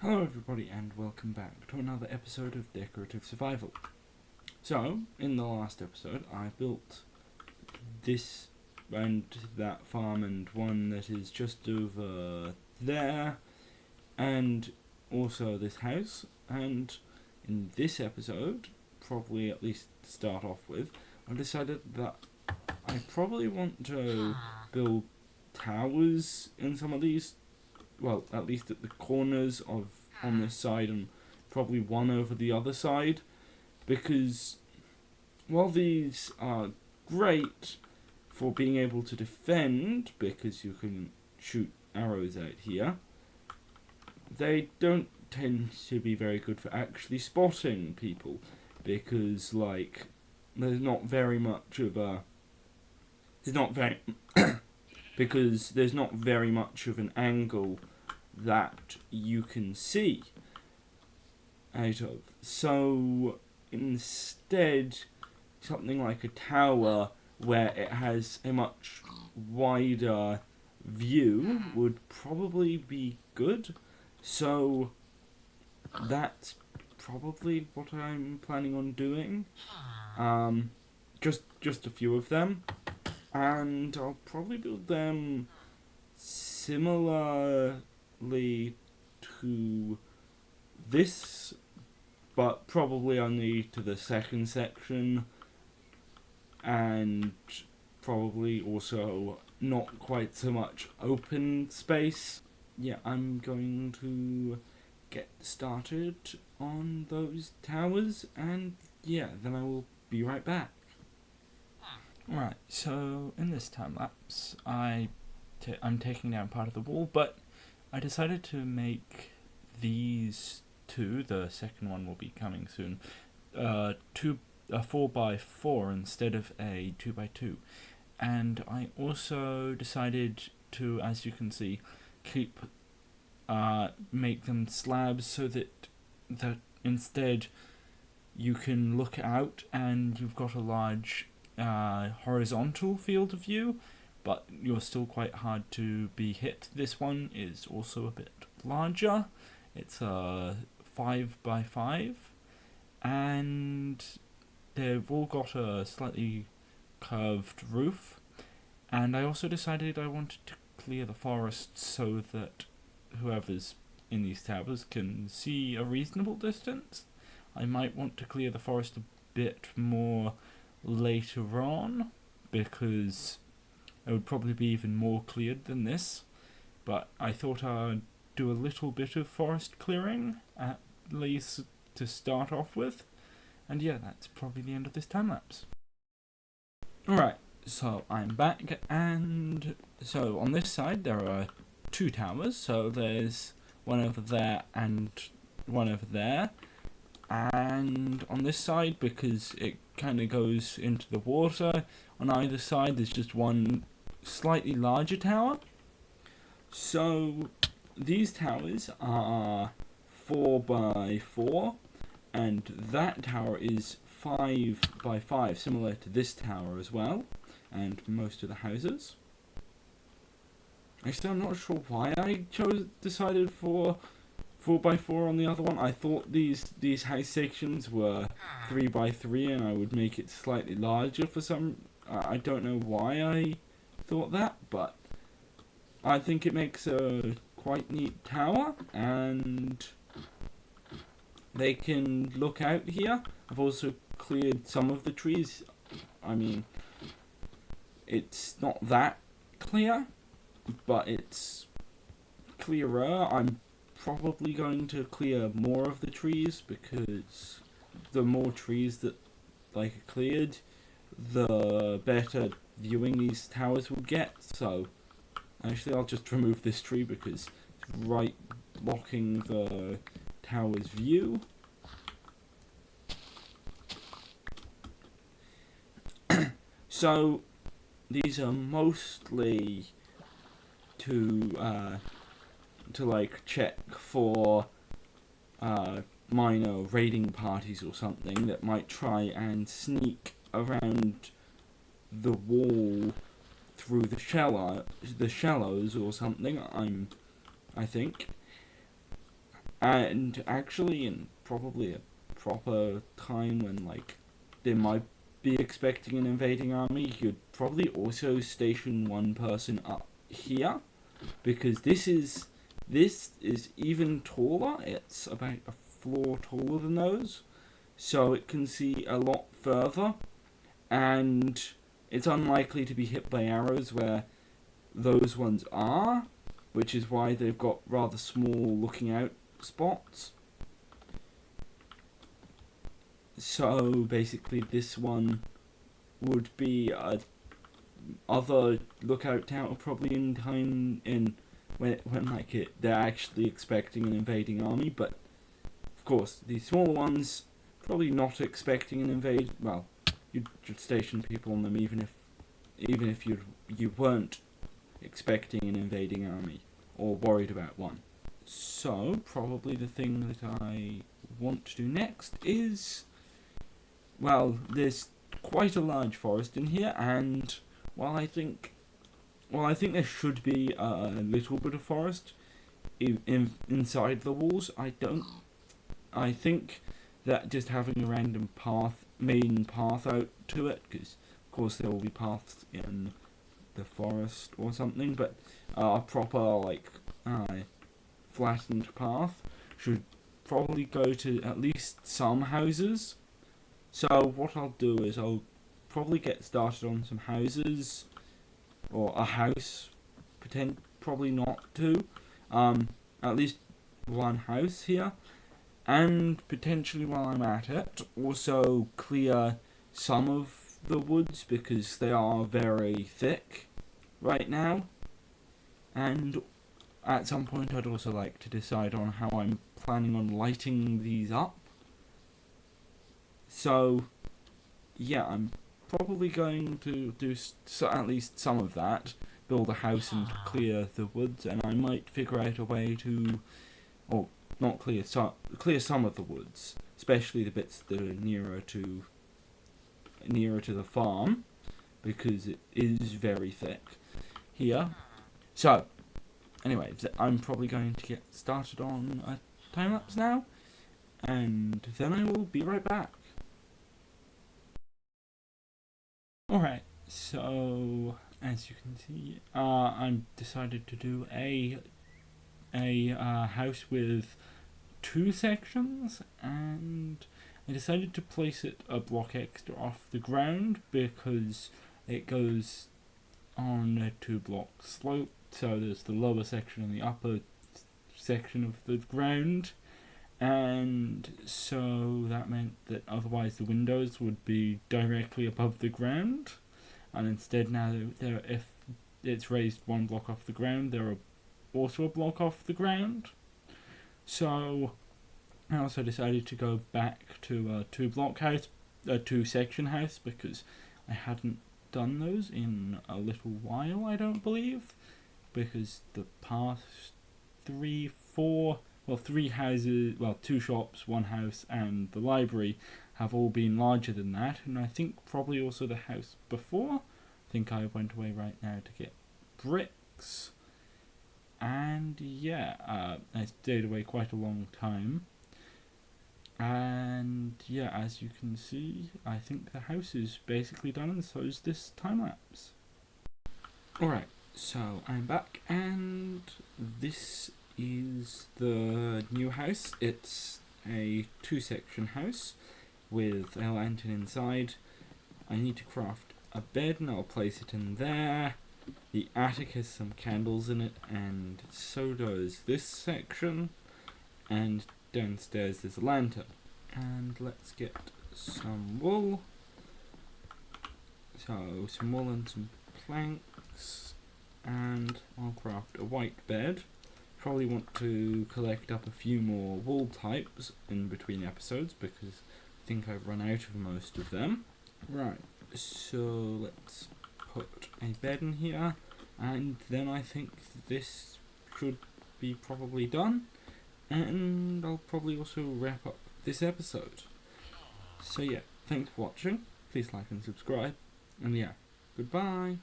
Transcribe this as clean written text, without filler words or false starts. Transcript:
Hello everybody and welcome back to another episode of Decorative Survival. So, in the last episode I built this and that farm and one that is just over there, and also this house, and in this episode, probably at least to start off with, I decided that I probably want to build towers in some of these, well, at least at the corners of on this side and probably one over the other side, because while these are great for being able to defend because you can shoot arrows out here, they don't tend to be very good for actually spotting people, because there's not very much of a because there's not very much of an angle that you can see out of. So instead, something like a tower where it has a much wider view would probably be good. So that's probably what I'm planning on doing. Just a few of them, and I'll probably build them similarly to this, but probably only to the second section, and probably also not quite so much open space. Yeah, I'm going to get started on those towers, and yeah, then I will be right back. Right, so in this time lapse, I'm taking down part of the wall, but I decided to make these two, the second one will be coming soon, a 4x4 instead of a 2x2. And I also decided to, as you can see, make them slabs so that instead you can look out and you've got a large horizontal field of view, but you're still quite hard to be hit. This one is also a bit larger. It's a 5x5, and they've all got a slightly curved roof. And I also decided I wanted to clear the forest so that whoever's in these towers can see a reasonable distance. I might want to clear the forest a bit more later on, because it would probably be even more cleared than this, but I thought I'd do a little bit of forest clearing, at least to start off with, and yeah, that's probably the end of this time lapse. Alright, so I'm back, and so on this side there are two towers, so there's one over there and one over there, and on this side, because it kind of goes into the water, on either side there's just one slightly larger tower. So these towers are 4x4, and that tower is 5x5, similar to this tower as well, and most of the houses. Actually, I'm not sure why I decided for 4x4 on the other one. I thought these house sections were 3x3 and I would make it slightly larger for some. I don't know why I thought that, but I think it makes a quite neat tower, and they can look out here. I've also cleared some of the trees. I mean, it's not that clear, but it's clearer. I'm probably going to clear more of the trees, because the more trees that are cleared, the better viewing these towers will get. So actually I'll just remove this tree because it's right blocking the tower's view. So these are mostly to check for minor raiding parties or something that might try and sneak around the wall through the shallows or something. I think. And actually, in probably a proper time when like they might be expecting an invading army, you'd probably also station one person up here, because this is even taller. It's about a floor taller than those, so it can see a lot further, and it's unlikely to be hit by arrows where those ones are, which is why they've got rather small looking out spots. So basically this one would be a other lookout tower probably in time in when like they're actually expecting an invading army, but of course these smaller ones probably not expecting an invade. Well, you'd station people on them even if you weren't expecting an invading army or worried about one. So probably the thing that I want to do next is, well, there's quite a large forest in here, and while I think there should be a little bit of forest inside the walls, I think that just having a random main path out to it, because of course there will be paths in the forest or something, but a proper like flattened path should probably go to at least some houses. So what I'll do is I'll probably get started on some houses, or a house, probably not two, at least one house here, and potentially while I'm at it, also clear some of the woods because they are very thick right now, and at some point I'd also like to decide on how I'm planning on lighting these up. So yeah, I'm probably going to do at least some of that, build a house and clear the woods, and I might figure out a way to, or not clear some of the woods, especially the bits that are nearer to the farm, because it is very thick here. So anyway, I'm probably going to get started on a time lapse now, and then I will be right back. Alright, so as you can see, I decided to do a house with two sections, and I decided to place it a block extra off the ground because it goes on a 2-block slope, so there's the lower section and the upper section of the ground, and so that meant that otherwise the windows would be directly above the ground, and instead now if it's raised 1 block off the ground, they're also a block off the ground. So I also decided to go back to a 2-block house, a 2-section house, because I hadn't done those in a little while, I don't believe, because the past 3 houses, 2 shops, 1 house, and the library have all been larger than that, and I think probably also the house before. I think I went away right now to get bricks, and yeah, I stayed away quite a long time, and yeah, as you can see, I think the house is basically done, and so is this time lapse. Alright, so I'm back, and this is the new house. It's a 2-section house with a lantern inside. I need to craft a bed, and I'll place it in there. The attic has some candles in it, and so does this section, and downstairs there's a lantern. And let's get some wool. So some wool and some planks, and I'll craft a white bed. Probably want to collect up a few more wool types in between episodes because I think I've run out of most of them. Right, so let's put a bed in here, and then I think this should be probably done, and I'll probably also wrap up this episode. So yeah, thanks for watching, please like and subscribe, and yeah, goodbye.